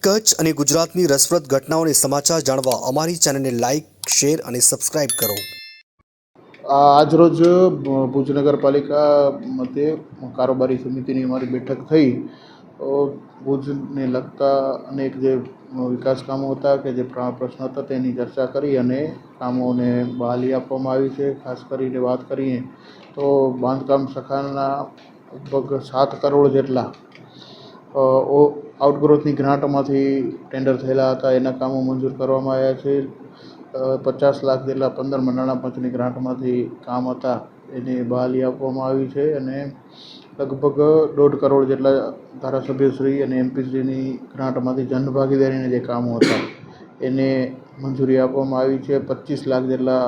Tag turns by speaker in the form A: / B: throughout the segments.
A: કચ્છ અને ગુજરાતની રસપ્રદ ઘટનાઓને સમાચાર જાણવા અમારી ચેનલને લાઇક, શેર અને સબસ્ક્રાઇબ કરો.
B: આજરોજ ભુજ નગરપાલિકા મધ્યે કારોબારી સમિતિની અમારી બેઠક થઈ. ભુજને લગતા અનેક જે વિકાસ કામો હતા કે જે પ્રશ્નો હતા તેની ચર્ચા કરી અને કામોને બહાલી આપવામાં આવી છે. ખાસ કરીને વાત કરીએ તો બાંધકામ શાખાના લગભગ 7 કરોડ જેટલા આઉટગ્રોથની ગ્રાન્ટમાંથી ટેન્ડર થયેલા હતા. એના કામો મંજૂર કરવામાં આવ્યા છે. 50 લાખ જેટલા 15 નાણાપંચની ગ્રાન્ટમાંથી કામ હતા એની બહાલી આપવામાં આવી છે અને લગભગ 1.5 કરોડ જેટલા ધારાસભ્યશ્રી અને એમપીશ્રીની ગ્રાન્ટમાંથી જનભાગીદારીના જે કામો હતા એને મંજૂરી આપવામાં આવી છે. 25 લાખ જેટલા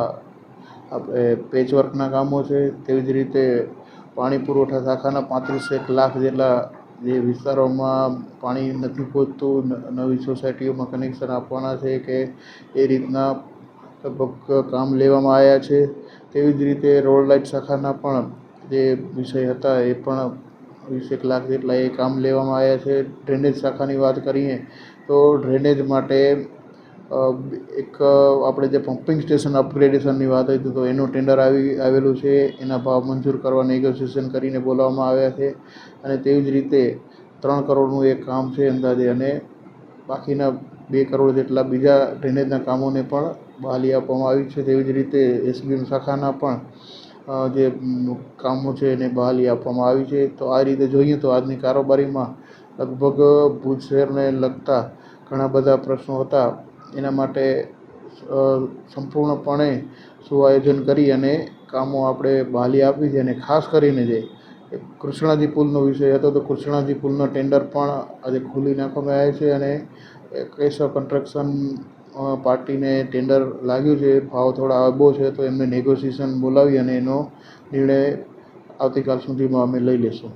B: આપણે પેચવર્કના કામો છે. તેવી જ રીતે પાણી પુરવઠા શાખાના 35 લાખ જેટલા જે વિસ્તારોમાં પાણી નથી પહોંચતું, નવી સોસાયટીઓમાં કનેક્શન આપવાના છે કે એ રીતના લગભગ કામ લેવામાં આવ્યા છે. તેવી જ રીતે રોડ લાઇટ શાખાના પણ જે વિષય હતા એ પણ 20 લાખ જેટલા એ કામ લેવામાં આવ્યા છે. ડ્રેનેજ શાખાની વાત કરીએ તો ડ્રેનેજ માટે એક આપણે જે પમ્પિંગ સ્ટેશન અપગ્રેડેશનની વાત હતી તો એનું ટેન્ડર આવેલું છે. એના ભાવ મંજૂર કરવા નેગોશિએશન કરીને બોલાવવામાં આવ્યા છે અને તેવી જ રીતે 3 કરોડનું એક કામ છે અંદાજે અને બાકીના 2 કરોડ જેટલા બીજા ડ્રેનેજના કામોને પણ બહાલી આપવામાં આવી છે. તેવી જ રીતે એસબીએમ શાખાના પણ જે કામો છે એને બહાલી આપવામાં આવી છે. તો આ રીતે જોઈએ તો આજની કારોબારીમાં લગભગ ભુજ શહેરને લગતા ઘણા બધા પ્રશ્નો હતા. એના માટે સંપૂર્ણપણે સુઆયોજન કરી અને કામો આપણે બહાલી આપી છે અને ખાસ કરીને જે કૃષ્ણાજી પુલનો વિષય હતો તો કૃષ્ણાજી પુલનો ટેન્ડર પણ આજે ખોલી નાખવામાં આવ્યો છે અને કેશવ કન્સ્ટ્રક્શન પાર્ટીને ટેન્ડર લાગ્યું છે. ભાવ થોડા અબો છે તો એમને નેગોશિએશન બોલાવી અને એનો નિર્ણય આવતીકાલ સુધીમાં અમે લઈ લઈશું.